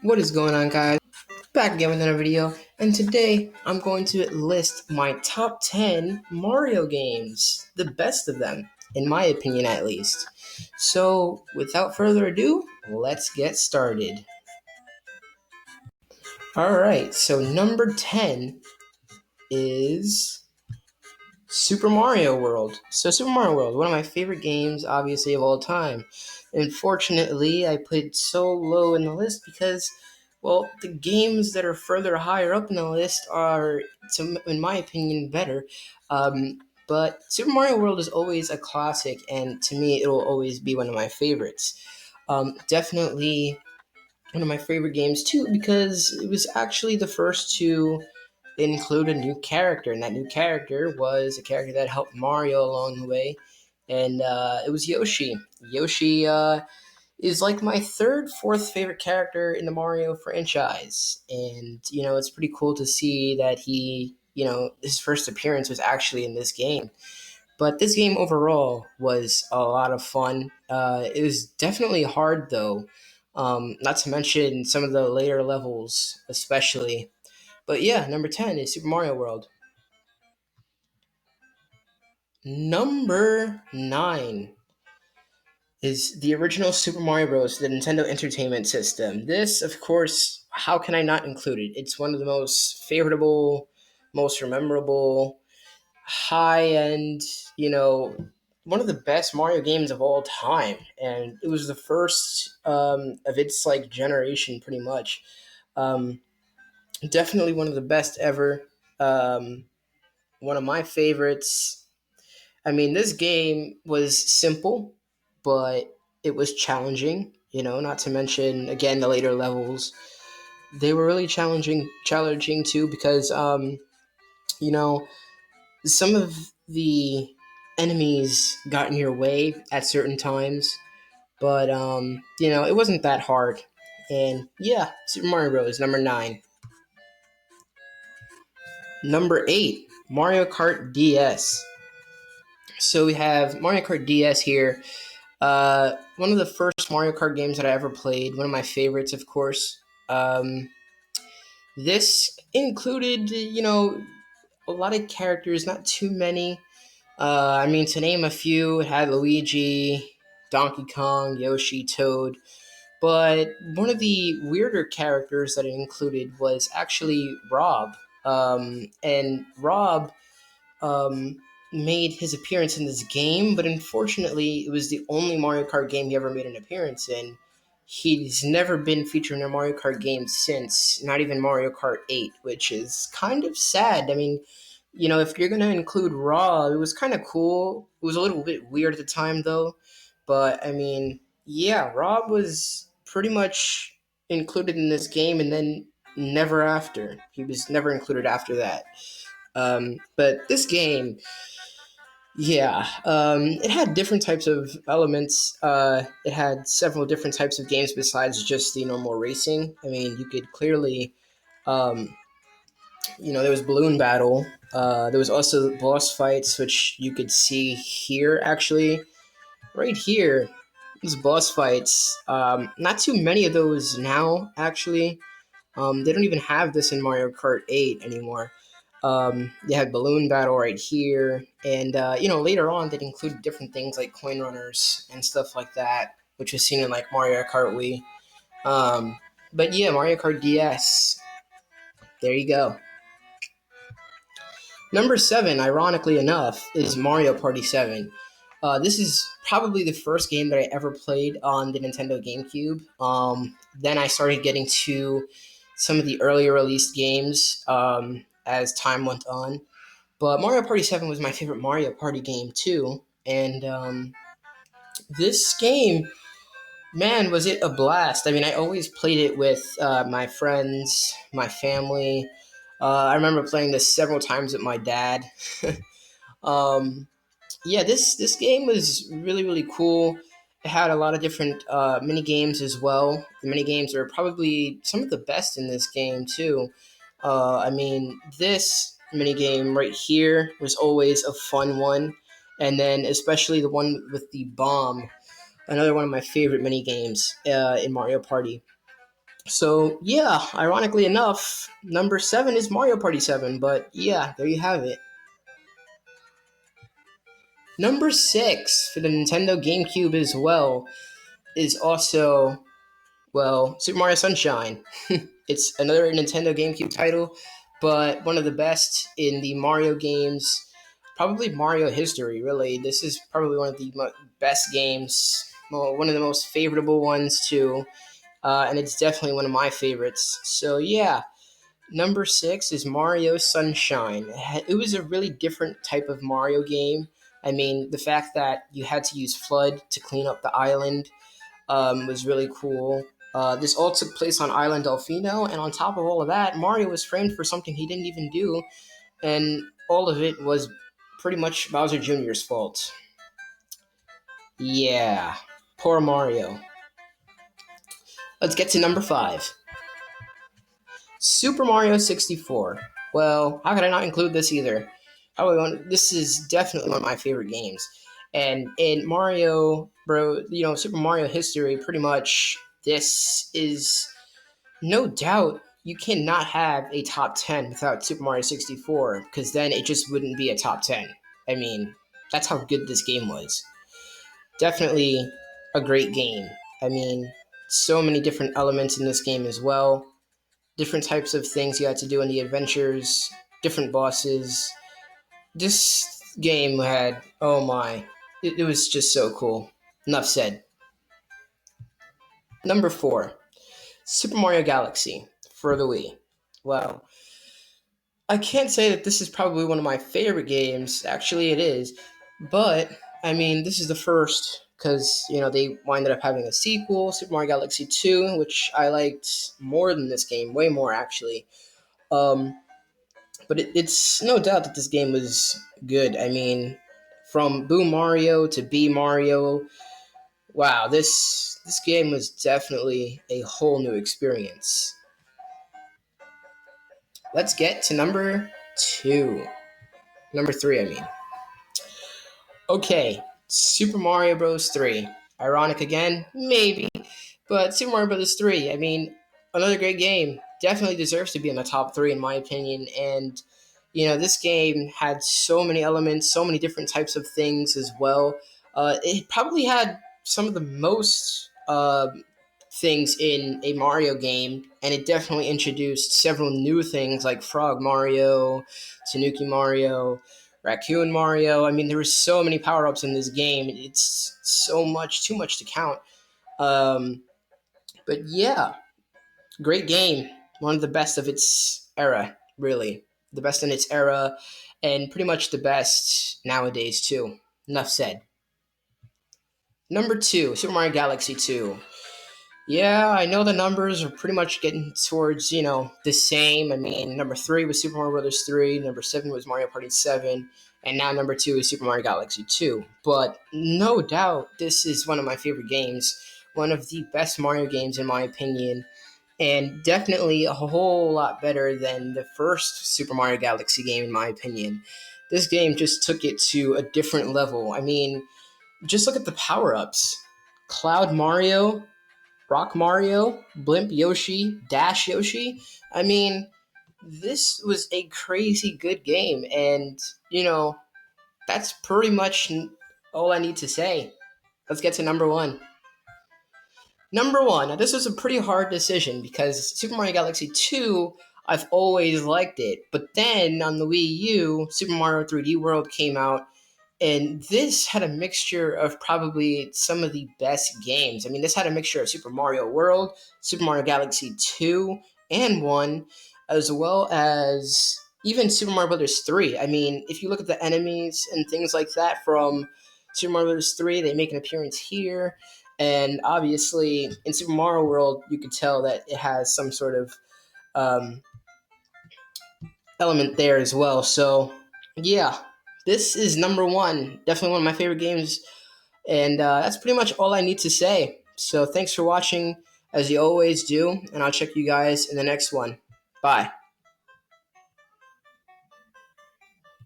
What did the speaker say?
What is going on, guys? Back again with another video, and today I'm going to list my top 10 Mario games, the best of them, in my opinion at least. So, without further ado, let's get started. Alright, so number 10 is Super Mario World. So, Super Mario World, one of my favorite games, obviously, of all time. Unfortunately, I put it so low in the list because, well, the games that are further higher up in the list are, in my opinion, better. But Super Mario World is always a classic, and to me, it will always be one of my favorites. Definitely one of my favorite games too, because it was actually the first to include a new character, and that new character was a character that helped Mario along the way, and it was Yoshi. Yoshi is like my third, fourth favorite character in the Mario franchise, and it's pretty cool to see that his first appearance was actually in this game. But this game overall was a lot of fun. It was definitely hard though, not to mention some of the later levels, especially. But yeah, number 10 is Super Mario World. Number 9 is the original Super Mario Bros., the Nintendo Entertainment System. This, of course, how can I not include it? It's one of the most favorable, most memorable, high end, you know, one of the best Mario games of all time. And it was the first of its like generation, pretty much. Um, Definitely one of the best ever. One of my favorites. I mean, this game was simple, but it was challenging. Not to mention again the later levels. They were really challenging too because you know, some of the enemies got in your way at certain times, but it wasn't that hard. And yeah, Super Mario Bros. Number 9. Number 8, Mario Kart DS. So we have Mario Kart DS here. One of the first Mario Kart games that I ever played. One of my favorites, of course. Um, this included, a lot of characters, not too many. I mean, to name a few, it had Luigi, Donkey Kong, Yoshi, Toad. But one of the weirder characters that it included was actually Rob. And Rob made his appearance in this game, but unfortunately, it was the only Mario Kart game he ever made an appearance in. He's never been featured in a Mario Kart game since, not even Mario Kart 8, which is kind of sad. I mean, if you're going to include Raw, it was kind of cool. It was a little bit weird at the time, though. But, I mean, yeah, Rob was pretty much included in this game and then never after. He was never included after that. But this game, yeah, it had different types of elements. It had several different types of games besides just the normal racing. I mean, you could clearly, um, there was balloon battle. There was also boss fights, which you could see here, actually, right here. These boss fights. Not too many of those now, actually. They don't even have this in Mario Kart 8 anymore. They had balloon battle right here, and later on they'd include different things like coin runners and stuff like that, which was seen in like Mario Kart Wii. But yeah, Mario Kart DS. There you go. Number 7, ironically enough, is Mario Party 7. This is probably the first game that I ever played on the Nintendo GameCube. Then I started getting to some of the earlier released games as time went on. But Mario Party 7 was my favorite Mario Party game too. And this game, man, was it a blast. I mean, I always played it with my friends, my family. I remember playing this several times with my dad. um, yeah, this game was really really cool. It had a lot of different mini games as well. The mini games are probably some of the best in this game too. I mean, this mini game right here was always a fun one, and then especially the one with the bomb, another one of my favorite mini games in Mario Party. So yeah, ironically enough, number 7 is Mario Party 7. But yeah, there you have it. Number 6 for the Nintendo GameCube as well is also, well, Super Mario Sunshine. It's another Nintendo GameCube title, but one of the best in the Mario games, probably Mario history, really. This is probably one of the best games, well, one of the most favorable ones, too. And it's definitely one of my favorites. So, yeah, number 6 is Mario Sunshine. It was a really different type of Mario game. I mean, the fact that you had to use FLUDD to clean up the island was really cool. This all took place on Island Delfino, and on top of all of that, Mario was framed for something he didn't even do, and all of it was pretty much Bowser Jr.'s fault. Yeah, poor Mario. Let's get to number 5. Super Mario 64. Well, how could I not include this either? This is definitely one of my favorite games. And in Mario, bro, Super Mario history, pretty much, this is no doubt you cannot have a top 10 without Super Mario 64, because then it just wouldn't be a top 10. I mean, that's how good this game was. Definitely a great game. I mean, so many different elements in this game as well. Different types of things you had to do in the adventures, different bosses. This game had, oh my, it was just so cool. Enough said. Number 4, Super Mario Galaxy for the Wii. Well, I can't say that this is probably one of my favorite games. Actually, it is. But, I mean, this is the first because, they winded up having a sequel, Super Mario Galaxy 2, which I liked more than this game, way more actually. Um, but it's no doubt that this game was good. I mean, from Boo Mario to B Mario, wow, this game was definitely a whole new experience. Let's get to number 2. Number 3, I mean. Okay, Super Mario Bros. 3. Ironic again? Maybe. But Super Mario Bros. 3, I mean, another great game. Definitely deserves to be in the top 3, in my opinion. And, this game had so many elements, so many different types of things as well. It probably had some of the most things in a Mario game, and it definitely introduced several new things like Frog Mario, Tanuki Mario, Raccoon Mario. I mean, there were so many power ups in this game. It's so much, too much to count. Um, but yeah, great game. One of the best of its era, really. The best in its era, and pretty much the best nowadays, too. Enough said. Number 2, Super Mario Galaxy 2. Yeah, I know the numbers are pretty much getting towards, the same. I mean, number 3 was Super Mario Brothers 3, number 7 was Mario Party 7, and now number 2 is Super Mario Galaxy 2. But no doubt, this is one of my favorite games, one of the best Mario games, in my opinion, and definitely a whole lot better than the first Super Mario Galaxy game, in my opinion. This game just took it to a different level. I mean, just look at the power ups. Cloud Mario, Rock Mario, Blimp Yoshi, Dash Yoshi. I mean, this was a crazy good game, and that's pretty much all I need to say. Let's get to number 1. Number 1. Now, this was a pretty hard decision because Super Mario Galaxy 2, I've always liked it, but then on the Wii U, Super Mario 3D World came out, and this had a mixture of probably some of the best games. I mean, this had a mixture of Super Mario World, Super Mario Galaxy 2 and 1, as well as even Super Mario Brothers 3. I mean, if you look at the enemies and things like that from Super Mario Brothers 3, they make an appearance here. And obviously, in Super Mario World, you could tell that it has some sort of um, element there as well. So, yeah, this is number 1. Definitely one of my favorite games. And that's pretty much all I need to say. So, thanks for watching, as you always do. And I'll check you guys in the next one. Bye.